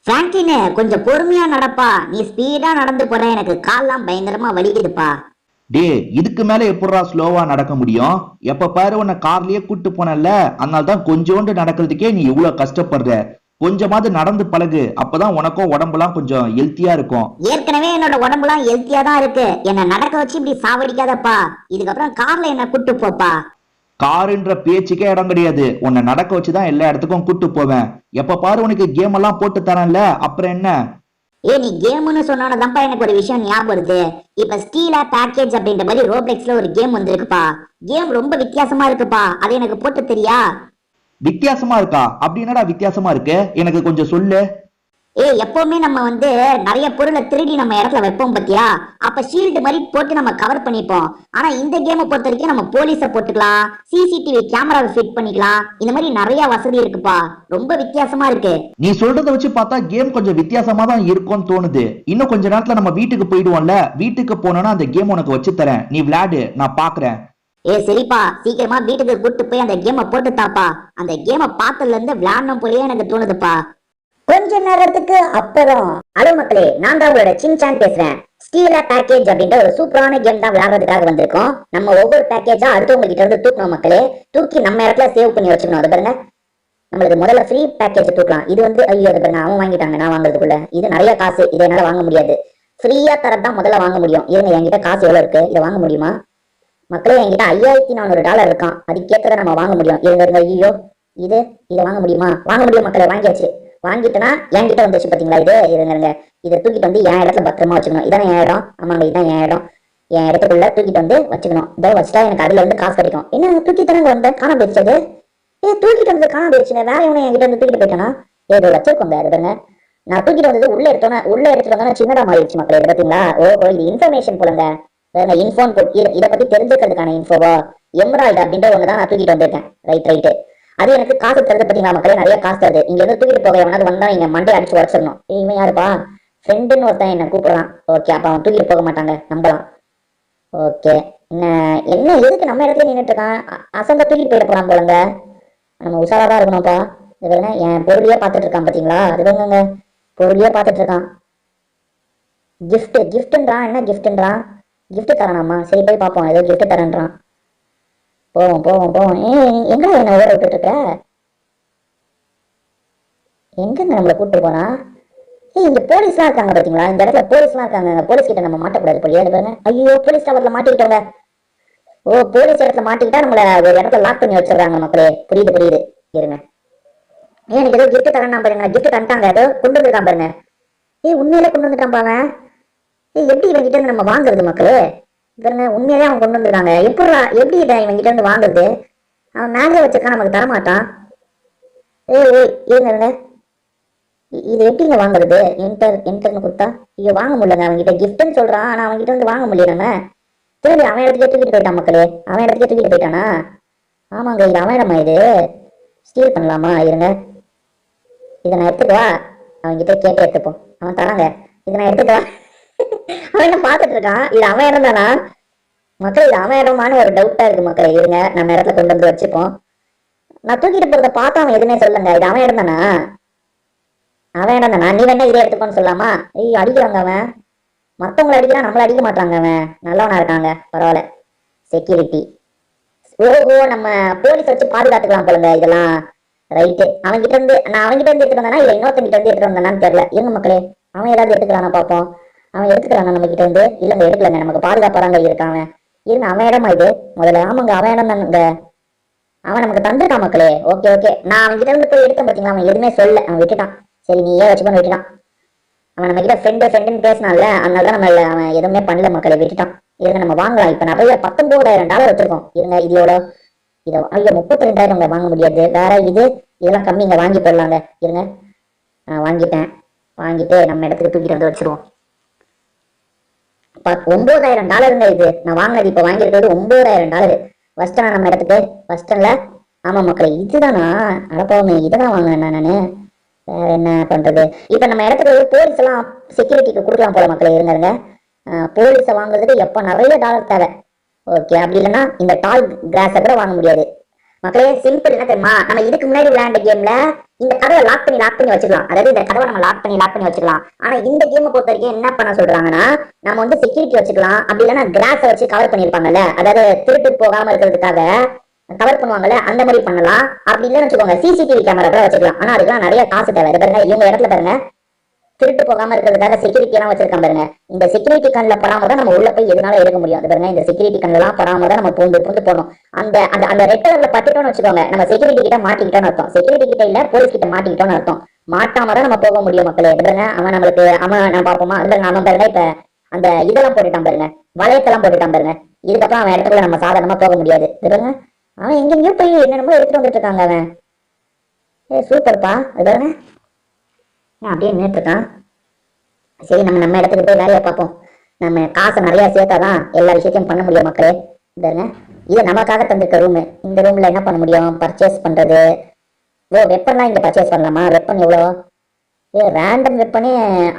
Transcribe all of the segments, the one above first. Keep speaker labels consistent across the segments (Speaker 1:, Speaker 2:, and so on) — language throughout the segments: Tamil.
Speaker 1: பிராங்க்லின் கொஞ்சம் பொறுமையா நடப்பா. நீ ஸ்பீடா நடந்து போற, எனக்கு கால்லாம் பயங்கரமா வலிக்குதுப்பா.
Speaker 2: டே, இதுக்கு மேல எப்படிடா ஸ்லோவா நடக்க முடியும்? எப்ப பாரு உன்னை கார்லயே கூட்டு போனல, அதனால தான் கொஞ்சோண்டு நடக்கிறதுக்கே நீ இவ்வளவு கஷ்டப்படுற. கொஞ்சமாவது நடந்து பழகு, அப்பதான் உனக்கும் உடம்புலாம் கொஞ்சம் ஹெல்த்தியா இருக்கும்.
Speaker 1: ஏற்கனவே என்னோட உடம்புலாம் ஹெல்த்தியா தான் இருக்கு. என்ன நடக்க வச்சு இப்படி சாவடிக்காதப்பா. இதுக்கப்புறம் கார்ல என்ன கூட்டு போப்பா.
Speaker 2: காருன்ற பேச்சுக்கே இடம் கிடையாது. உன்னை நடக்க வச்சுதான் எல்லா இடத்துக்கும் கூட்டு போவேன். எப்ப பாரு உனக்கு கேம் எல்லாம் போட்டு தரேன்ல, அப்புறம் என்ன?
Speaker 1: நீ கேம்னு சொன்னோன்னதான்ப்பா எனக்கு ஒரு விஷயம் ஞாபகம் வருது. இப்ப ஸ்டீலா பேக்கேஜ் அப்படின்ற மாதிரி ரோப்ளெக்ஸ்ல ஒரு கேம் வந்திருக்குப்பா. கேம் ரொம்ப வித்தியாசமா இருக்குப்பா. அது எனக்கு போட்டு தெரியா?
Speaker 2: வித்தியாசமா இருக்கா? அப்படி என்னடா வித்தியாசமா இருக்கு, எனக்கு கொஞ்சம் சொல்லு.
Speaker 1: எப்பவுமே நம்ம நிறைய பொருளை திருடி நம்ம இடத்துல வைப்போம் பத்தியா? அப்ப ஷீல்டு மாதிரி போட்டு நம்ம கவர் பண்ணிப்போம். ஆனா இந்த கேமை பொறுத்த வரைக்கும் நம்ம போலீஸை போட்டுக்கலாம், சிசிடிவி கேமராவை ஃபிட் பண்ணிக்கலாம். இந்த மாதிரி நிறைய வசதி இருக்குப்பா. ரொம்ப வித்தியாசமா இருக்கு.
Speaker 2: நீ சொல்றத வச்சு பார்த்தா கேம் கொஞ்சம் வித்தியாசமா தான் இருக்கும்னு தோணுது. இன்னும் கொஞ்ச நேரத்துல நம்ம வீட்டுக்கு போயிடுவோம்ல, வீட்டுக்கு போனோம்னா அந்த கேம் உனக்கு வச்சு தரேன், நீ விளையாடு, நான் பாக்குறேன்.
Speaker 1: சரிப்பா, சீக்கிரமா வீட்டுக்கு கூட்டு போய் அந்த கேமை போட்டு தாப்பா. அந்த கேமை பார்த்ததுல இருந்து விளையாடணும் போலயே எனக்கு தோணுதுப்பா. கொஞ்ச நேரத்துக்கு அப்புறம், ஹலோ மக்களே, நான் தான் உங்களோட சின்சான் பேசுறேன். ஸ்டீலா பேக்கேஜ் அப்படின்ற ஒரு சூப்பரான கேம் தான் விளையாடுறதுக்காக வந்திருக்கோம். நம்ம ஒவ்வொரு பேக்கேஜா அடுத்தவங்க கிட்ட இருந்து தூக்கணும் மக்களே. தூக்கி நம்ம இடத்துல சேவ் பண்ணி வச்சுக்கணும். அது பாருங்க, நம்மளுக்கு முதல்ல ஃப்ரீ பேக்கேஜ் தூக்கலாம். இது ஐயோ, அது பாருங்க, அவன் வாங்கிட்டாங்க. நான் வாங்குறதுக்குள்ள இது நிறைய காசு, இதை என்னால வாங்க முடியாது. ஃப்ரீயா தரதான் முதல்ல வாங்க முடியும். இருங்க, என்கிட்ட காசு எவ்வளவு இருக்கு, இதை வாங்க முடியுமா மக்களே? என்கிட்ட $5400 இருக்கான். அதுக்கேற்றதை நம்ம வாங்க முடியும். இருங்க, ஐயோ, இதை வாங்க முடியுமா? வாங்க முடியும் மக்களே, வாங்கியாச்சு. வாங்கிட்டேன்னா என்கிட்ட வந்துச்சு பாத்தீங்களா? இருங்க, இதை தூக்கிட்டு வந்து என் இடத்துல பத்திரமா வச்சுக்கணும். இதானே என் இடம்? ஆமாங்க, இதுதான் என் இடம். என் இடத்துக்குள்ள தூக்கிட்டு வந்து வச்சுக்கணும். இதோ வச்சுட்டா எனக்கு அதுல இருந்து காசு கிடைக்கும். என்ன தூக்கி தரங்க வந்த காண போயிடுச்சு. அது தூக்கிட்டு வந்து காண போயிடுச்சுங்க. வேற எவனை என்கிட்ட வந்து தூக்கிட்டு போயிட்டானா? ஏதோ வச்சிருக்கோங்க. அது பாருங்க, நான் தூக்கிட்டு வந்தது உள்ள எடுத்துட்டு வந்தோன்னா சின்னதா மாறிடுச்சு மக்களே. இது பாத்தீங்களா? ஓஹோ, இது இன்ஃபர்மேஷன் போலங்க. இன்ஃபோன் இதை பத்தி தெரிஞ்சுக்கிறதுக்கான இன்ஃபோவா? எம்ராய்டு அப்படின்ற ஒண்ணுதான் நான் தூக்கிட்டு வந்திருக்கேன். ரைட்டு. அது எனக்கு காசு தருது பாத்தீங்களா மக்களே? நிறைய காசு தருது. இங்க இருந்து தூக்கிட்டு போக எவனாவது வந்தா இங்க மண்டை அடிச்சு உடச்சிடணும். இவன் யாருப்பா? ஃப்ரெண்டுன்னு ஒருத்தன் என்ன கூப்பிடுறான். ஓகே, அப்ப அவன் தூக்கிட்டு போக மாட்டாங்க, நம்பலாம். ஓகே, என்ன எதுக்கு நம்ம இடத்துல நின்றுட்டு இருக்கான்? அசந்த தூக்கிட்டு போயிட போறான் போலங்க. நம்ம உஷாராதான் இருக்கணும்ப்பா. இது வேணா என் பொருளையே பார்த்துட்டு இருக்கான் பாத்தீங்களா? அது வேணுங்க, பொருளையே பார்த்துட்டு இருக்கான். கிஃப்ட்ன்றான். என்ன கிஃப்ட்ன்றான்? கிஃப்ட் தரானாமா? சரி, போய் பார்ப்போம். ஏதோ கிஃப்ட் தரேன்றான். போவோம். எங்க என்ன ஊற விட்டுட்டு இருக்க? எங்க நம்மளை கூப்பிட்டு போனா? இங்க போலீஸ் எல்லாம் இருக்காங்க பாத்தீங்களா? இந்த இடத்துல போலீஸ் எல்லாம் இருக்காங்க. போலீஸ் கிட்ட நம்ம மாட்டக்கூடாது போலியா? பாருங்க, ஐயோ, போலீஸ் டவர்ல மாட்டிக்கிட்டோங்க. போலீஸ் இடத்துல மாட்டிக்கிட்டா நம்மள ஒரு இடத்துல லாக் பண்ணி வச்சிடறாங்க மக்களே. புரியுது. இருங்க, எனக்கு ஏதோ கிஃப்ட் தரேன் பாருங்க. கிஃப்ட் தந்துட்டாங்க, ஏதோ கொண்டு வந்துருக்கான் பாருங்க. உண்மையிலே கொண்டு வந்துட்டான் பாவன். எப்படி இவன் கிட்ட இருந்து நம்ம வாங்குறது மக்களே? பாருங்க, உண்மையிலே அவன் கொண்டு வந்துருக்காங்க. எப்படி இதை இவன் கிட்ட இருந்து வாங்குறது? அவன் மேலே வச்சிருக்கான், நமக்கு தரமாட்டான். இருங்க, இது எப்படிங்க வாங்குறது? என்டர்னு கொடுத்தா ஐயோ வாங்க முடியலங்க. அவன்கிட்ட கிஃப்ட்னு சொல்றான், ஆனா அவன்கிட்ட வந்து வாங்க முடியல. நம்ம திரும்பி அவன் இடத்துக்கே தூக்கிட்டு போயிட்டான் மக்களே. அவன் இடத்துக்கே தூக்கிட்டு போயிட்டானா? ஆமாங்க, இது அவன் இடமா? இது ஸ்டீல் பண்ணலாமா? இருங்க, இதை நான் எடுத்துக்குவா. அவன்கிட்ட கேட்டு எடுத்துப்போம். அவன் தராங்க. இதை நான் எடுத்துக்குவா. அவன் என்ன பார்த்துட்டு இருக்கான். இது அவன் இடம் தானா மக்கள்? இது அவன் இடமானு ஒரு டவுட்டா இருக்கு மக்களே. இருங்க, நம்ம இடத்துல கொண்டு வந்து வச்சுப்போம். நான் தூக்கிட்டு போறத பார்த்தா அவன் எதுவுமே சொல்லுங்க. இது அவன் இடம் தானா? அவன் இடம் தானா? நீ வேணா இதை எடுத்துக்கோன்னு சொல்லாமா? ஐயோ, அடிக்கிறாங்க அவன். மத்தவங்களை அடிக்கிறான், நம்மள அடிக்க மாட்டாங்க. அவன் நல்லவனா இருக்காங்க, பரவாயில்ல. செக்யூரிட்டி. ஓஹோ, நம்ம போலீஸ் வச்சு பாதுகாத்துக்கலாம் போலுங்க இதெல்லாம். ரைட்டு. அவன்கிட்ட இருந்து எடுத்துட்டு வந்தானா இல்ல இன்னொருத்தங்கிட்ட இருந்து எடுத்துட்டு வந்தானான்னு தெரியல. இருங்க மக்களே, அவன் ஏதாவது எடுத்துக்கிறானா பாப்போம். அவன் எடுத்துக்கிறானா நம்ம கிட்ட இருந்து? இல்லங்க, எடுக்கலங்க. நமக்கு பாதுகாப்பாங்க இருக்கான். இருங்க, அவன் இடமா இது முதல்ல? ஆமாங்க, அவன் இடம் தானுங்க. அவன் நமக்கு தந்துருக்கான் மக்களே. ஓகே, நான் அவன் கிட்ட இருந்து போய் எடுத்தேன் பாத்தீங்களா? அவன் எதுவுமே சொல்ல, அவன் விட்டுட்டான். சரி, நீ ஏன் வச்சுக்கோன்னு விட்டுட்டான். அவன் நம்ம கிட்ட ஃப்ரெண்டுன்னு பேசினான்ல, அதனாலதான் நம்ம அவன் எதுவுமே பண்ணல மக்களே, விட்டுட்டான். இருங்க, நம்ம வாங்கலாம். இப்ப நிறைய $19,000 வச்சிருக்கோம். இருங்க, ஐயோ, 32,000 வாங்க முடியாது. வேற இதெல்லாம் கம்மி, இங்க வாங்கி போடலாங்க. இருங்க, வாங்கிட்டு நம்ம இடத்துக்கு தூக்கிட்டு வந்து வச்சிருவோம். $9,000 இது நான் வாங்கினது. இப்ப வாங்கியிருக்கிறது $9,000. வஸ்டனா நம்ம இடத்துக்கு? வஸ்டன்ல. ஆமா மக்களே, இதுதானா? அடப்பாவுமே, இதான் வாங்கினேன் நானு. வேற என்ன பண்றது? இப்ப நம்ம இடத்துக்கு போலீஸ் எல்லாம் செக்யூரிட்டிக்கு கொடுக்கலாம் போல மக்களே. இருங்க, போலீஸை வாங்குறதுக்கு எப்ப நிறைய டாலர் தேவை. ஓகே, அப்படி இல்லைன்னா இந்த டால் கிராஸை கூட வாங்க முடியாது மக்களே சிம்பிள் என்ன தெரியுமா, நம்ம இதுக்கு முன்னாடி விளையாண்ட கேம்ல இந்த கதவை லாக் பண்ணி வச்சுக்கலாம். அதாவது இந்த கதவை நம்ம லாக் பண்ணி வச்சுக்கலாம். ஆனா இந்த கேம் பொறுத்த வரைக்கும் என்ன பண்ண சொல்றாங்கன்னா, நம்ம வந்து செக்யூரிட்டி வச்சுக்கலாம், அப்படி இல்லைன்னா கிளாஸ் வச்சு கவர் பண்ணிருப்பாங்கல்ல, அதாவது திருட்டு போகாம இருக்கிறதுக்காக கவர் பண்ணுவாங்கல்ல, அந்த மாதிரி பண்ணலாம். அப்படி இல்லைன்னு வச்சுக்கோங்க, சிசிடிவி கேமரா கூட வச்சுக்கலாம். ஆனா அதுக்கெல்லாம் நிறைய காசு தேவை. பாருங்க இவங்க இடத்துல பாருங்க, திருட்டு போகாம இருக்கிறதுக்காக செக்யூரிட்டி எல்லாம் வச்சிருக்கான் பாருங்க. இந்த செக்யூரிட்டி கண்ணுல படாம தான் நம்ம உள்ள போய் எதுனால எடுக்க முடியும். அது பாருங்க, இந்த செக்யூரிட்டி கண்ணுல எல்லாம் படாம தான் நம்ம பூந்து போகணும். அந்த அந்த அந்த ரெட் கலர்ல பட்டுட்டோம்னு வச்சுக்கோங்க, நம்ம செக்யூரிட்டி கிட்ட மாட்டிக்கிட்டோம்னு அர்த்தம். செக்யூரிட்டி கிட்ட இல்ல, போலீஸ் கிட்ட மாட்டிக்கிட்டோம்னு அர்த்தம். மாட்டாம தான் நம்ம போக முடியும் மக்களே. பாருங்க அவன் நம்மளுக்கு நான் பாப்போமா, அது பாருங்க அவன் பாருங்க இப்ப அந்த இதெல்லாம் போட்டுட்டான் பாருங்க, வளையத்தெல்லாம் போட்டுட்டான் பாருங்க. இதுக்கப்புறம் அவன் இடத்துல நம்ம சாதாரணமா போக முடியாது. பாருங்க அவன் எங்கெங்கயோ போய் என்னென்னமோ எடுத்துட்டு வந்துட்டு இருக்காங்க அவன். சூப்பர்ப்பா. அது பாருங்க அப்படியே நின்றுட்டு இருக்கான். சரி நம்ம இடத்துக்கு போய் வேலையை பார்ப்போம். நம்ம காசை நிறைய சேர்த்தாதான் எல்லா விஷயத்தையும் பண்ண முடியும் மக்களே. பாருங்க இது நமக்காக தந்திருக்க ரூமு. இந்த ரூம்ல என்ன பண்ண முடியும், பர்ச்சேஸ் பண்றது. வெப்பன்லாம் இங்க பர்ச்சேஸ் பண்ணலாமா? வெப்பன் எவ்வளோ? ரேண்டம் வெப்பனே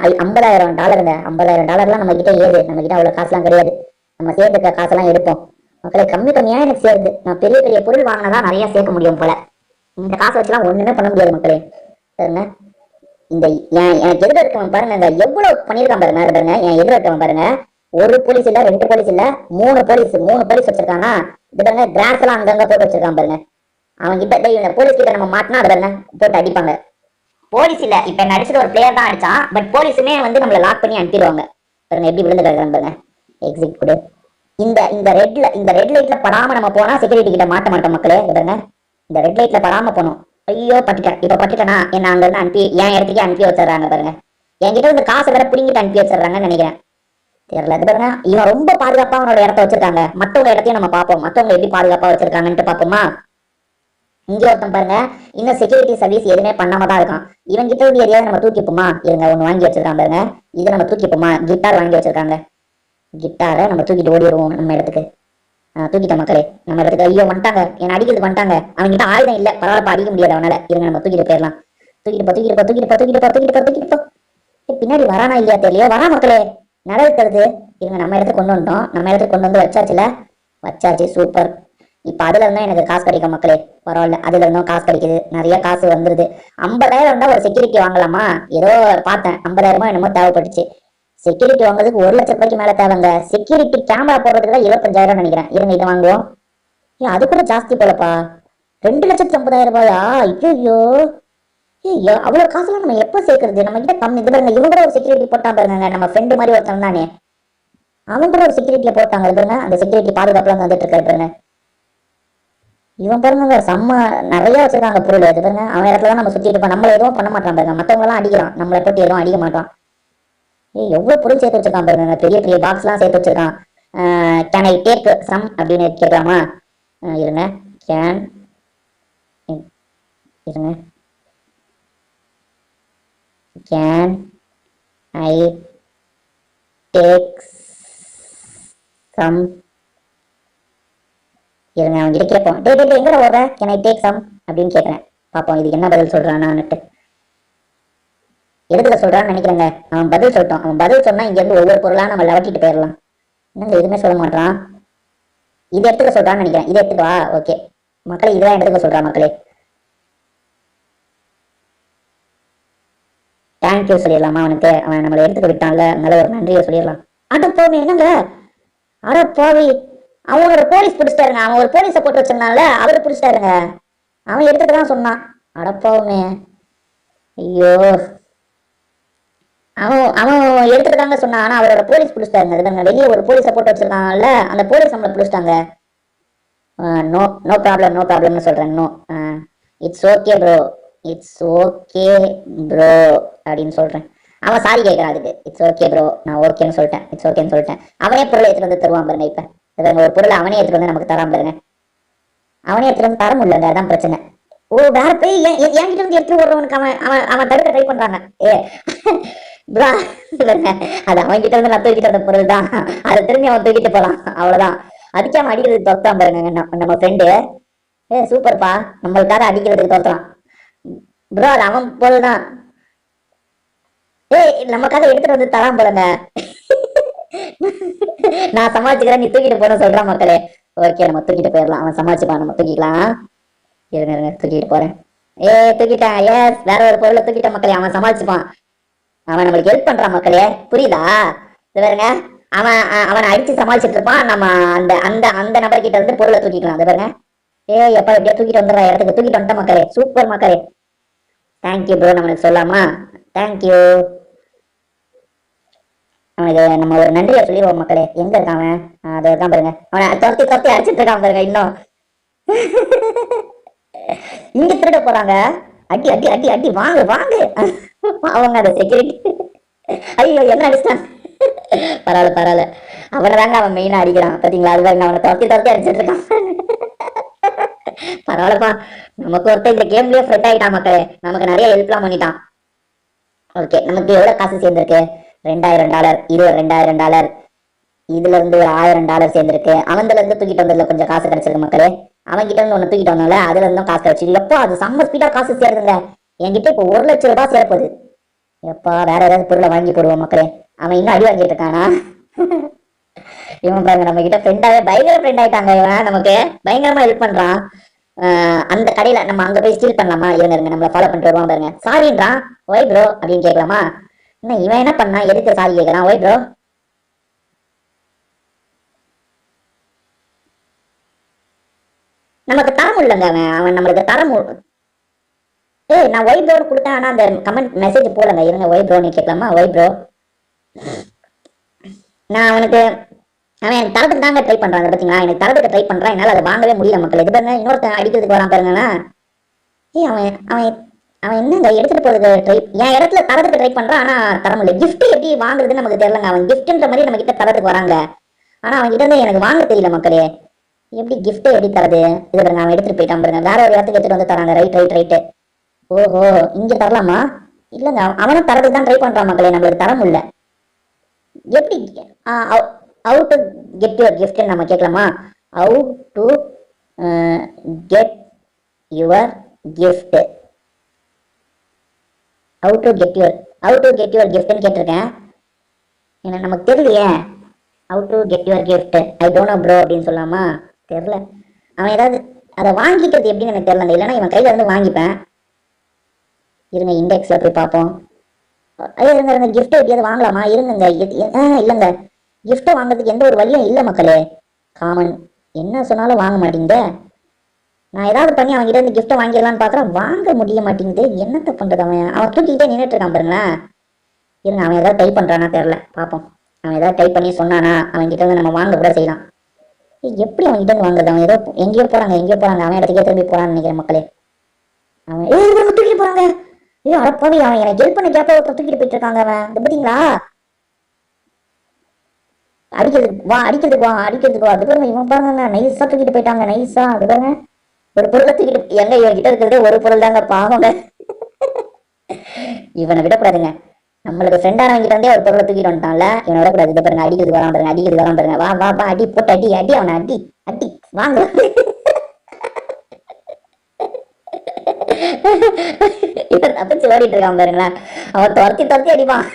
Speaker 1: $50,000. $50,000 நம்ம கிட்ட ஏது, நம்ம கிட்ட அவ்வளவு காசுலாம் கிடையாது. நம்ம சேர்த்துக்க காசெல்லாம் எடுப்போம் மக்களே. கம்மியா எனக்கு சேருது. நான் பெரிய பெரிய பொருள் வாங்கினதான் நிறைய சேர்க்க முடியும் போல. இந்த காசை வச்சுலாம் ஒண்ணுமே பண்ண முடியாது மக்களே. பாருங்க இந்த எனக்கு எதிர இருக்கவன் பாருங்க, எவ்வளவு பண்ணிருக்கான் பாருங்க. பாருங்க என் எதிர இருக்கவன் பாருங்க, ஒரு போலீஸ் இல்ல, 2 போலீஸ் இல்ல, 3 போலீஸ் வச்சிருக்காங்க. இது பாருங்க கிராஸ் எல்லாம் அங்கங்க போட்டு வச்சிருக்கான் பாருங்க. அவன் கிட்ட போலீஸ் கிட்ட நம்ம மாட்டினா அது பாருங்க போட்டு அடிப்பாங்க. போலீஸ் இல்ல, இப்ப என்ன அடிச்சது ஒரு பிளேயர் தான் அடிச்சான். பட் போலீஸுமே வந்து நம்மள லாக் பண்ணி அனுப்பிடுவாங்க. பாருங்க எப்படி விழுந்து கிடக்குறான் பாருங்க. எக்ஸிட் கொடு. இந்த ரெட் லைட்ல படாம நம்ம போனா செக்யூரிட்டி கிட்ட மாட்ட மாட்டோம் மக்களே. பாருங்க இந்த ரெட் லைட்ல படாம போனோம். ஐயோ பட்டுட்டேன். இப்ப பட்டுட்டேனா என்ன அங்க இருந்து அனுப்பி என் இடத்துக்கே அனுப்பி வச்சிடறாங்க பாருங்க. என்கிட்ட வந்து காசை வேற பிடிங்கிட்டு அனுப்பி வச்சிடறாங்கன்னு நினைக்கிறேன். தெரியல. அது பாருங்க இவன் ரொம்ப பாதுகாப்பா அவனோட இடத்த வச்சிருக்காங்க. மத்தவங்க இடத்தையும் நம்ம பார்ப்போம், மத்தவங்க எப்படி பாதுகாப்பா வச்சிருக்காங்கன்ட்டு பார்ப்போமா. இங்க ஒருத்தன் பாருங்க இன்னும் செக்யூரிட்டி சர்வீஸ் எதுவுமே பண்ணாம தான் இருக்கான். இவன் கிட்ட வந்து எதையாவது நம்ம தூக்கிப்போமா? இருங்க ஒண்ணு வாங்கி வச்சிருக்கான் பாருங்க, இதை நம்ம தூக்கிப்போமா? கிட்டார் வாங்கி வச்சிருக்காங்க. கிட்டாரை நம்ம தூக்கிட்டு ஓடிடுவோம் நம்ம இடத்துக்கு. தூக்கிட்ட மக்களே நம்ம இடத்துக்கு. ஐயோ வந்துட்டாங்க, என்ன அடிக்கிறது வந்துட்டாங்க. அவங்க கிட்ட ஆயுதம் இல்ல, பரவாயில்ல அடிக்க முடியாது அவனால. இருங்க நம்ம தூக்கிட்டு போயிடலாம். தூக்கிட்டு பின்னாடி வரானா இல்லையா தெரியலையோ. வரா மக்களே, நடவு தருது. இருங்க நம்ம இடத்துக்கு கொண்டு வந்துட்டோம். நம்ம இடத்துக்கு கொண்டு வந்து வச்சாச்சுல, வச்சாச்சு. சூப்பர். இப்ப அதுல இருந்தா எனக்கு காசு கிடைக்கும் மக்களே. பரவாயில்ல, அதுல இருந்தும் காசு கிடைக்குது, நிறைய காசு வந்துருது. 50,000 இருந்தா ஒரு செக்யூரிட்டி வாங்கலாமா? ஏதோ பார்த்தேன் 50,000 என்னமோ தேவைப்பட்டுச்சு. செக்யூரிட்டி வாங்குறதுக்கு 1,00,000 மேல தேவைங்க. செக்யூரிட்டி கேமரா போடுறதுக்கு தான் 25,000 நினைக்கிறேன். இருங்க இதை வாங்குவோம். அது கூட ஜாஸ்தி போலப்பா. 2,50,000. ஐயோ ஐயோ அவ்வளவு காசுலாம் நம்ம எப்ப சேர்க்கறது? நம்ம கிட்ட கம்மி. இது பாருங்க இவங்க கூட ஒரு செக்யூரிட்டி போட்டான் பாருங்க, நம்ம ஃப்ரெண்டு மாதிரி ஒருத்தன் தானே, அவன் கூட ஒரு செக்யூரிட்டியை போட்டாங்க பாருங்க. அந்த செக்யூரிட்டி பாதுகாப்புலாம் வந்துட்டு இருக்காரு பாருங்க. இவன் பாருங்க செம்ம நிறைய வச்சிருக்காங்க பொருள். அது பாருங்க அவன் இடத்துல தான் நம்ம சுத்திட்டு இருப்போம். நம்மள எதுவும் பண்ண மாட்டான் பாருங்க, மத்தவங்க எல்லாம் அடிக்கிறான், நம்மளை போட்டு எதுவும் அடிக்க மாட்டான். எவ்வளவு பொருள் சேர்த்து வச்சிருக்கான் பாருங்க, பெரிய பெரிய பாக்ஸ் எல்லாம் சேர்த்து வச்சிருக்கான். கேன் ஐ டேக் சம் அப்படின்னு கேட்கலாமா? இருங்க கேன் இருங்க கேன் ஐ டேக் சம். இருங்க அவங்க கிட்ட கேட்போம். எங்கட ஓடுற, கேன் ஐ டேக் சம் அப்படின்னு கேட்கிறேன். பாப்போம் இதுக்கு என்ன பதில் சொல்றான்னுட்டு. எடுத்துக்க சொல்றான்னு நினைக்கிறேங்க. அவன் பதில் சொல்லிட்டோம். அவன் பதில் சொன்னா இங்க இருந்து ஒவ்வொரு பொருளா நம்ம லவட்டிட்டு போயிடலாம். என்னங்க எதுவுமே சொல்ல மாட்டான். இது எடுத்துக்க சொல்றான்னு நினைக்கிறேன். இதை எடுத்துக்கவா? ஓகே மக்களே, இதெல்லாம் எடுத்துக்க சொல்றான் மக்களே. தேங்க்யூ சொல்லிடலாமா அவனுக்கு? அவன் நம்மளை எடுத்துக்க விட்டான்ல, அதனால ஒரு நன்றியை சொல்லிடலாம். அட போவே என்னங்க, அட போவி அவனோட போலீஸ் பிடிச்சிட்டாருங்க. அவன் ஒரு போலீஸை போட்டு வச்சிருந்தான்ல, அவரை பிடிச்சிட்டாருங்க. அவன் எடுத்துட்டு தான் சொன்னான். அடப்பாவுமே ஐயோ, அவன் அவன் எடுத்துட்டு தாங்க சொன்னான். ஆனா அவரோட போலீஸ் பிடிச்சிட்டாருங்க. வெளியே ஒரு போலீஸை போட்டு வச்சிருக்காங்கல்ல, அந்த போலீஸ் நம்மளை பிடிச்சிட்டாங்க. நோ நோ ப்ராப்ளம் நோ ப்ராப்ளம்னு சொல்றேன். No it's okay bro, it's okay bro அப்படின்னு சொல்றேன். அவன் சாரி கேட்கறான் அதுக்கு. இட்ஸ் ஓகே ப்ரோ, நான் ஓகேன்னு சொல்லிட்டேன், இட்ஸ் ஓகேன்னு சொல்லிட்டேன். அவனே பொருளை எடுத்துட்டு வந்து தருவான் பாருங்க. இப்ப ஒரு பொருளை அவனே எடுத்துட்டு வந்து நமக்கு தரான் பாருங்க. அவனே எடுத்துட்டு வந்து தர முடியலங்க, அதான் பிரச்சனை. ஓ வேற போய் என்கிட்ட இருந்து எடுத்துட்டு வர்றவனுக்கு அவன் தடுக்க ட்ரை பண்றாங்க. அது அவன் கிட்ட இருந்து நான் தூக்கிட்டு வந்த பொருள் தான், அதை திரும்பி அவன் தூக்கிட்டு போலாம், அவ்வளவுதான். அதுக்கே அவன் அடிக்கிறதுக்கு துரத்தான் பாருங்க நம்ம ஃப்ரெண்டு. சூப்பர்ப்பா, நம்மளுக்காக அடிக்கிறதுக்கு துரத்தான் ப்ரோ. அது அவன் பொருள் தான். நமக்காக எடுத்துட்டு வந்து தரான் போலங்க. நான் சமாளிச்சுக்கிறேன், நீ தூக்கிட்டு போன சொல்றான் மக்களே. ஓகே நம்ம தூக்கிட்டு போயிடலாம், அவன் சமாளிச்சுப்பான், நம்ம தூக்கிக்கலாம். இருங்க இருங்க தூக்கிட்டு போறேன். தூக்கிட்டேன். எஸ், வேற ஒரு பொருளை தூக்கிட்ட மக்களே. அவன் சமாளிச்சுப்பான். அவன் நம்மளுக்கு ஹெல்ப் பண்றான் மக்களே, புரியுதா? இது பாருங்க, அவனை அடிச்சு சமாளிச்சுட்டு இருப்பான். நம்ம அந்த அந்த அந்த நபர்கிட்ட இருந்து பொருளை தூக்கிக்கலாம். அது பாருங்க. எப்பா எப்படியா தூக்கிட்டு வந்துடுற இடத்துக்கு தூக்கிட்டு வந்துட்ட மக்களே. சூப்பர் மக்களே. தேங்க்யூ ப்ரோ, நம்மளுக்கு சொல்லாமா? தேங்க்யூ. அவனுக்கு நம்ம ஒரு நன்றியை சொல்லிடுவோம் மக்களே. எங்க இருக்கான் அவன்? அது தான் பாருங்க, அவனை துரத்தி துரத்தி அடிச்சிட்டு இருக்கான் பாருங்க. இன்னும் இங்க திருட போறாங்க. அடி அடி அடி அடி, வாங்க வாங்க. அவங்க அந்த செக்யூரிட்டி, ஐயோ என்ன அடிச்சிட்டான். பரவாயில்ல பரவாயில்ல, அவனை தாங்க அவன் மெயினா அடிக்கிறான் பாத்தீங்களா? அது பாருங்க, அவனை துரத்தி துரத்தி அடிச்சிட்டு இருக்கான். பரவாயில்லப்பா, நமக்கு ஒருத்தர் இந்த கேம்லயே ஃப்ரெண்ட் ஆயிட்டான் மக்களே. நமக்கு நிறைய ஹெல்ப்லாம் பண்ணிட்டான். ஓகே, நமக்கு எவ்வளவு காசு சேர்ந்திருக்கு? $2000. இது ஒரு $2000. இதுல இருந்து ஒரு $1000 சேர்ந்திருக்கு. அவன்ல இருந்து தூக்கிட்டு வந்ததுல கொஞ்சம் காசு கிடைச்சிருக்கு மக்களே. அவன் கிட்ட இருந்து ஒண்ணு தூக்கிட்டு வந்தால அதுல இருந்தும் காசு கிடைச்சு. எப்போ அது செம்ம ஸ்பீடா காசு சேருதுங்க. என்கிட்ட இப்போ $1,00,000 சேரப்போகுது. எப்பா வேற ஏதாவது பொருளை வாங்கி போடுவோம் மக்களே. அவன் இன்னும் அடி வாங்கிட்டு இருக்கானா? இவன் பாருங்க, நம்ம கிட்ட ஃப்ரெண்டாவே பயங்கர ஃப்ரெண்ட் ஆயிட்டாங்க. இவன் நமக்கு பயங்கரமா ஹெல்ப் பண்றான். அந்த கடையில நம்ம அங்க போய் ஸ்டீல் பண்ணலாமா? இருங்க நம்மள ஃபாலோ பண்ணிட்டு வருவான் பாருங்க. சாரின்றான். ஒய் ப்ரோ அப்படின்னு கேட்கலாமா? என்ன இவன் என்ன பண்ணா, எதுக்கு சாரி கேட்கறான்? Why bro. நமக்கு தரம் இல்லைங்க அவன். அவன் நம்மளுக்கு தரம். நான் ஒய் ப்ரோ கொடுத்தேன், ஆனா அந்த கமெண்ட் மெசேஜ் போலங்க. இருங்க, ஒய் ப்ரோன்னு கேட்கலாமா? ஒய் ப்ரோ, நான் அவனுக்கு அவன் தரத்துக்கு தாங்க ட்ரை பண்றாங்க பாத்தீங்களா? எனக்கு தரத்துக்கு ட்ரை பண்றான், என்னால அதை வாங்கவே முடியல மக்கள். இது பாருங்க, இன்னொருத்தன் அடிக்கிறதுக்கு வரான் பாருங்கன்னா. அவன் அவன் அவன் என்னங்க எடுத்துட்டு போறதுக்கு ட்ரை, என் இடத்துல தரத்துக்கு ட்ரை பண்றான், ஆனா தர முடியல. கிஃப்ட் எப்படி வாங்குறதுன்னு நமக்கு தெரியலங்க. அவன் கிஃப்ட்ன்ற மாதிரி நம்ம கிட்ட தரத்துக்கு வராங்க, ஆனா அவன் கிட்ட இருந்து எனக்கு வாங்க தெரியல மக்களே. எப்படி கிஃப்ட் எப்படி தரது? இது பாருங்க, அவன் எடுத்துட்டு போயிட்டான் பாருங்க. வேற ஒரு இடத்துக்கு எடுத்துட்டு வந்து தராங்க. Right right right. ஓஹோ, இங்க தரலாமா? இல்லங்க, அவனும் தரதுக்கு தான் ட்ரை பண்றான் மக்களே. நம்மளுக்கு தர முடியல. எப்படி how to get your gift நம்ம கேட்கலாமா? How to get your gift, how to get your கிஃப்ட்னு கேட்டிருக்கேன். ஏன்னா நமக்கு தெரியலையே. How to get your gift, I don't know bro அப்படின்னு சொல்லாமா? தெரியல. அவன் ஏதாவது அதை வாங்கிக்கிறது எப்படின்னு எனக்கு தெரியல. இல்லைன்னா இவன் கையில இருந்து வாங்கிப்பேன். இருங்க, இண்டெக்ஸ்ல போய் பார்ப்போம். இருங்க, கிஃப்ட் எப்படியாவது வாங்கலாமா? இருங்க, இல்லைங்க, கிஃப்ட் வாங்குறதுக்கு எந்த ஒரு வழியும் இல்லை மக்களே. காமன் என்ன சொன்னாலும் வாங்க மாட்டேங்குது. நான் ஏதாவது பண்ணி அவங்க கிட்ட இருந்து கிஃப்ட் வாங்கிடலான்னு பாக்குறேன், வாங்க முடிய மாட்டேங்குது. என்னத்த பண்றது? அவன் தூக்கிட்டே நின்றுட்டு இருக்கான் பாருங்களேன். இருங்க, அவன் ஏதாவது டைப் பண்றானா தெரியல, பார்ப்போம். அவன் ஏதாவது டைப் பண்ணி சொன்னானா அவன் கிட்ட இருந்து நம்ம வாங்க கூட செய்யலாம். எப்படி அவன் கிட்ட இருந்து வாங்குறது? அவன் ஏதோ எங்கேயோ போறாங்க. அவன் இடத்துக்கே திரும்பி போறான்னு நினைக்கிறேன் மக்களே. அவன் தூக்கிட்டு போறாங்க. அடப்பாவி, அவன் எனக்கு ஹெல்ப் பண்ண கேப்ப ஒருத்தர் தூக்கிட்டு போயிட்டு இருக்காங்க. அவன் பாத்தீங்களா? அடிக்கிறதுக்கு வா. அது பாருங்க, இவன் பாருங்க நைஸா தூக்கிட்டு போயிட்டாங்க. நைஸா அது பாருங்க, ஒரு பொருளை தூக்கிட்டு எங்க இவன் கிட்ட இருக்கிறதே ஒரு பொருள் தாங்க. பாவங்க, இவனை விடக்கூடாதுங்க. நம்மளுக்கு ஃப்ரெண்டானவங்க கிட்ட இருந்தே ஒரு பொருளை தூக்கிட்டு வந்துட்டான்ல, இவனை விடக்கூடாது. இதை பாருங்க, அடிக்கிறதுக்கு வரான் பாருங்க. வா வா வா, அடி போட்டு அடி அவனை அடி வாங்க. இவன் தப்பிச்சு ஓடிட்டு இருக்கான் பாருங்களேன். அவன் துரத்தி அடிப்பான்.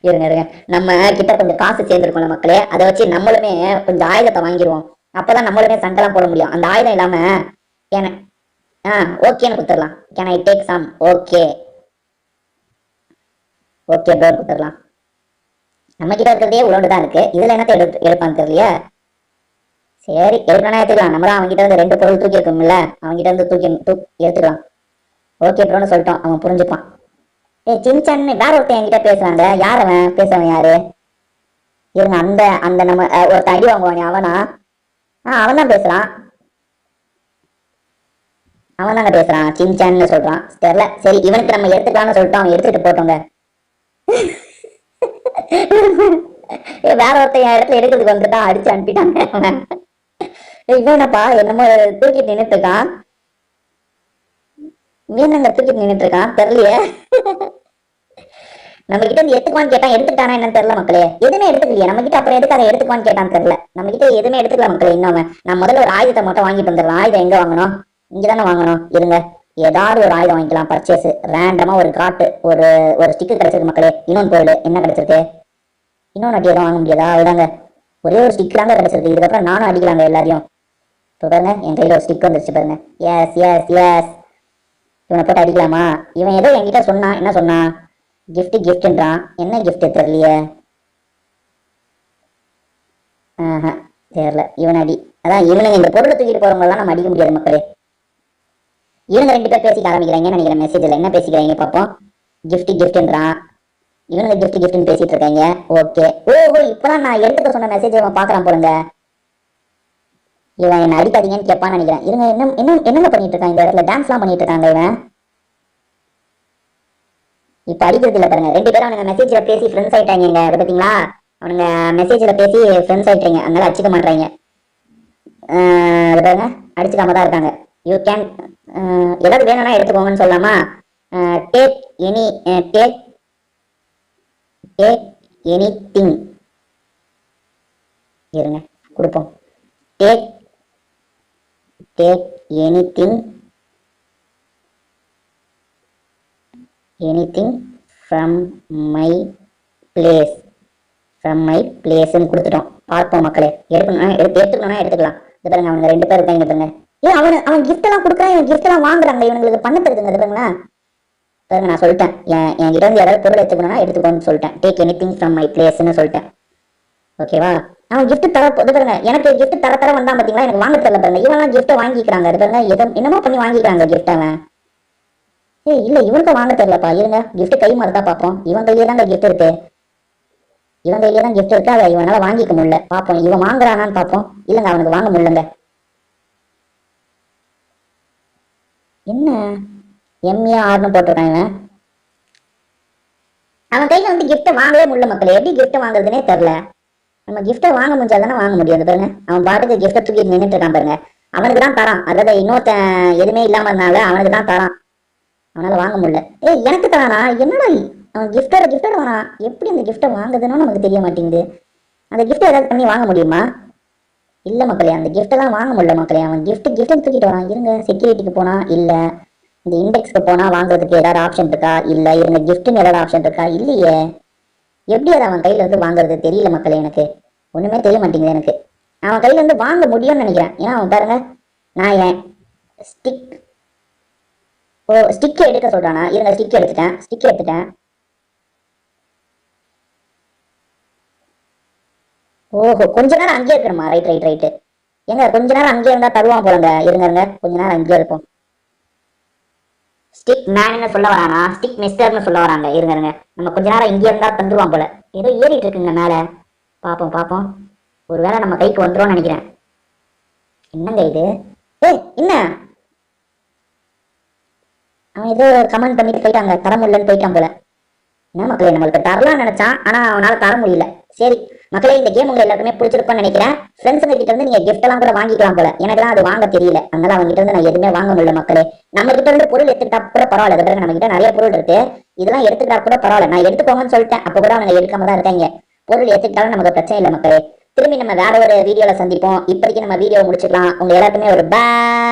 Speaker 1: இருங்க, நம்ம கிட்ட கொஞ்சம் காசு சேர்ந்துருக்கோம்ல மக்களே, அதை வச்சு நம்மளுமே கொஞ்சம் ஆயுதத்தை வாங்கிடுவோம். அப்பதான் நம்மளுமே சண்டைலாம் போட முடியும். அந்த ஆயுதம் இல்லாம ஓகேன்னு கொடுத்துடலாம். Can I take some? Okay bro, கொடுத்துடலாம். நம்ம கிட்ட இருக்கிறதே உழவுதான் இருக்கு, இதுல என்னத்தை எடுப்பான்னு தெரியலையே. சரி, எடுக்கணும் எடுத்துக்கலாம். நம்ம தான் அவங்ககிட்ட இருந்து 2 பொருள் தூக்கி இருக்கோம்ல, அவங்ககிட்ட இருந்து தூக்கி எடுத்துக்கலாம். ஓகே ப்ரோன்னு சொல்லிட்டோம், அவன் புரிஞ்சுப்பான். சின்சான்னு வேற ஒருத்தன் என்கிட்ட பேசுறாங்க. யார் அவன்? பேசுறவன் யாரு? இருங்க, அந்த நம்ம ஒருத்தன் அடி வாங்குவானே அவனா? அவன் தான் பேசுறான். அவன் தாங்க பேசுறான், சின்சான்னு சொல்றான். தெரியல. சரி, இவனுக்கு நம்ம எடுத்துக்கலாம்னு சொல்லிட்டோம். அவன் எடுத்துட்டு போட்டோங்க. வேற ஒருத்தன் இடத்துல எடுக்கிறதுக்கு வந்துட்டான், அடிச்சு அனுப்பிட்டாங்க அவன். இவன் என்னப்பா என்னமோ தூக்கிட்டு நின்றுட்டு இருக்கான். மீனங்க தூக்கிட்டு நின்றுட்டு இருக்கான், தெரியலையே. நம்ம கிட்ட இருந்து எடுத்துக்குவான்னு கேட்டான், எடுத்துட்டானா என்னன்னு தெரியல மக்களே. எதுவுமே எடுத்துக்கலையே நம்ம கிட்ட. அப்புறம் எதுக்கு அதை எடுத்துக்குவான்னு கேட்டான்னு தெரியல. நம்ம கிட்ட எதுவுமே எடுத்துக்கல மக்களே. இன்னும் நான் முதல்ல ஒரு ஆயுதத்தை மட்டும் வாங்கிட்டு வந்துடலாம். ஆயுதம் எங்க வாங்கணும்? இங்கதானே வாங்கணும். இருங்க, ஏதாவது ஒரு ஆயுதம் வாங்கிக்கலாம். பர்ச்சேஸ் ரேண்டமா ஒரு காட்டு ஒரு ஸ்டிக்கு கிடைச்சிருக்கு மக்களே. இன்னொன்று பொருள் என்ன கிடைச்சிருக்கு? இன்னொன்று அடி எதுவும் வாங்க முடியாதா? அதுதாங்க, ஒரே ஒரு ஸ்டிக் தாங்க கிடைச்சிருக்கு. இதுக்கப்புறம் நானும் அடிக்கலாங்க எல்லாரையும். இப்போ பாருங்க என் கையில ஒரு ஸ்டிக் வந்துருச்சு பாருங்க. Yes yes yes. இவனை போட்டு அடிக்கலாமா? இவன் ஏதோ என்கிட்ட சொன்னான். என்ன சொன்னான்? கிஃப்ட்ன்றான். என்ன கிஃப்ட் தெரியலையே. ஆஹா தெரியல. இவன் அடி. அதான் இவனுங்க இந்த பொருளை தூக்கிட்டு போறவங்கலாம் நம்ம அடிக்க முடியாது மக்களே. இவங்க 2 பேர் பேசிக்க ஆரம்பிக்கிறாங்க நினைக்கிறேன். மெசேஜ்ல என்ன பேசிக்கிறாங்க பார்ப்போம். கிஃப்ட்ன்றான். இவனுங்க கிஃப்ட்னு பேசிட்டு இருக்காங்க. ஓகே. ஓஹோ இப்பதான் நான் எடுத்துக்க சொன்ன மெசேஜ் அவன் பாக்குறான் போலுங்க. இவன் என்ன அடிக்காதீங்கன்னு கேட்பான்னு நினைக்கிறேன். இருங்க என்னென்ன பண்ணிட்டு இருக்கான் இந்த இடத்துல? டான்ஸ்லாம் பண்ணிட்டு இருக்காங்க இவன். இப்ப அடிக்கிறது இல்ல பாருங்க. 2 பேரும் அவனுங்க மெசேஜ்ல பேசி ஃப்ரெண்ட்ஸ் ஆயிட்டாங்க. அதை பாத்தீங்களா? அவனுங்க மெசேஜ்ல பேசி ஃப்ரெண்ட்ஸ் ஆயிட்டாங்க. அதனால அடிச்சுக்க மாட்டாங்க. அது பாருங்க அடிச்சுக்காம தான் இருக்காங்க. யூ கேன் ஏதாவது வேணும்னா எடுத்துக்கோங்கன்னு சொல்லாமா? Take any take anything. இருங்க கொடுப்போம். Take anything from my place. கொடுத்துட்டோம். பார்ப்போம் மக்களே. எடுத்துக்கணும்னா எடுத்துக்கலாம். இது பாருங்க அவங்க 2 பேர் இருக்காங்க பாருங்க. அவன் கிஃப்ட் எல்லாம் கொடுக்குறான். இவன் கிஃப்ட் எல்லாம் வாங்குறாங்க. இவங்களுக்கு பண்ண தெரியுதுங்க. இது பாருங்களா பாருங்க. நான் சொல்லிட்டேன் என்கிட்ட இருந்து யாராவது பொருள் எடுத்துக்கணும்னா எடுத்துக்கோன்னு சொல்லிட்டேன். டேக் எனிதிங் ஃப்ரம் மை பிளேஸ்ன்னு சொல்லிட்டேன். ஓகேவா? அவன் கிஃப்ட் தர இது பாருங்க. எனக்கு கிஃப்ட் தர வந்தான் பாத்தீங்களா? எனக்கு வாங்க தெரியல பாருங்க. இவெல்லாம் கிஃப்ட் வாங்கிக்கிறாங்க. இது பாருங்க என்னமோ பண்ணி வாங்கிக்கிறாங்க கிஃப்ட். அவன் இல்ல இவனுக்கு வாங்க தெரியலப்பா. இருங்க கிஃப்ட் கை மாதிரி தான் பார்ப்போம். இவன் கையிலே தான் கிஃப்ட் இருக்கு. அதை இவனால வாங்கிக்க முடியல. பாப்போம் இவன் வாங்குறானான்னு பாப்போம். இல்லங்க அவனுக்கு வாங்க முடியலங்க. என்ன எம்ஏஆர்னு போட்டிருக்கான் இவன். அவன் கையில வந்து கிஃப்ட் வாங்கவே முடியல மக்களே. எப்படி கிஃப்ட் வாங்குறதுனே தெரியல. நம்ம கிஃப்ட்டை வாங்க முடிஞ்சாதானே வாங்க முடியாது பாருங்க. அவன் பாட்டுக்கு கிஃப்ட்டை தூக்கிட்டு நின்றுட்டு இருக்கான் பாருங்க. அவனுக்கு தான் தரான். அதாவது இன்னொருத்தன் எதுவுமே இல்லாமனால அவனுக்கு தான் தரான். அவனால வாங்க முடியல. எனக்கு தரானா? என்னடா அவன் கிஃப்டோட வரான். எப்படி அந்த கிஃப்ட்டை வாங்குதுன்னு நமக்கு தெரிய மாட்டேங்குது. அந்த கிஃப்ட்டை ஏதாவது பண்ணி வாங்க முடியுமா? இல்ல மக்களே அந்த கிஃப்டெல்லாம் வாங்க முடியல மக்களே. அவன் கிஃப்ட் தூக்கிட்டு வரான். இருங்க செக்யூரிட்டிக்கு போனா இல்ல. இந்த இண்டெக்ஸ்க்கு போனா வாங்குறதுக்கு ஏதாவது ஆப்ஷன் இருக்கா? இல்ல. இருங்க கிஃப்ட்னு ஏதாவது ஆப்ஷன் இருக்கா? இல்லையே. எப்படி அதை அவன் கையில வந்து வாங்குறது தெரியல மக்களே. எனக்கு ஒண்ணுமே தெரிய மாட்டேங்குது. எனக்கு அவன் கையில இருந்து வாங்க முடியும்னு நினைக்கிறேன். ஏன்னா அவன் பாருங்க நான் என் ஸ்டிக் எடுக்க சொல்றானா? இருங்க ஸ்டிக் எடுத்துட்டேன். ஓஹோ கொஞ்ச நேரம் அங்கேயே இருக்கணுமா? ரைட். எங்க கொஞ்ச நேரம் அங்கேயே இருந்தா தருவான் போலங்க. இருங்க கொஞ்ச நேரம் அங்கேயே இருப்போம். ஸ்டிக் மேன்னு சொல்ல வரானா? ஸ்டிக் மிஸ்டர்னு சொல்ல வராங்க. இருங்க நம்ம கொஞ்ச நேரம் இங்கே இருந்தா தந்துருவான் போல. ஏதோ ஏறிட்டு இருக்குங்க மேல. பாப்போம். ஒருவேளை நம்ம கைக்கு வந்துரும் நினைக்கிறேன். என்னங்க இது? என்ன அவன் ஏதோ கமெண்ட் பண்ணிட்டு போயிட்டாங்க. தர முடியலன்னு போயிட்டான் போல. என்ன மக்களே நம்மளுக்கு தரலாம்னு நினைச்சான். ஆனா அவனால தர முடியல. சரி மக்களே இந்த கேம் உங்க எல்லாருக்குமே பிடிச்சிருக்கும்னு நினைக்கிறேன். ஃப்ரெண்ட்ஸுங்க கிட்ட இருந்து நீங்க கிஃப்ட் எல்லாம் கூட வாங்கிக்கலாம் போல. எனக்கு தான் அது வாங்க தெரியல. அதனால அவங்க கிட்ட இருந்து நான் எதுவுமே வாங்க முடியல மக்களே. நம்ம கிட்ட இருந்து பொருள் எடுத்துக்கிட்டா கூட பரவாயில்ல. அதுக்கு நம்ம கிட்ட நிறைய பொருள் இருக்கு. இதெல்லாம் எடுத்துக்கிட்டா கூட பரவாயில்ல. நான் எடுத்துக்கோங்கன்னு சொல்லிட்டேன். அப்ப கூட அவங்க எடுக்காம தான் இருக்காங்க. பொருள் எடுத்துக்கிட்டாலும் நமக்கு பிரச்சனை இல்லை மக்களே. திரும்பி நம்ம வேற ஒரு வீடியோல சந்திப்போம். இப்போதைக்கு நம்ம வீடியோ முடிச்சுக்கலாம். உங்க எல்லாருக்குமே ஒரு பாய்.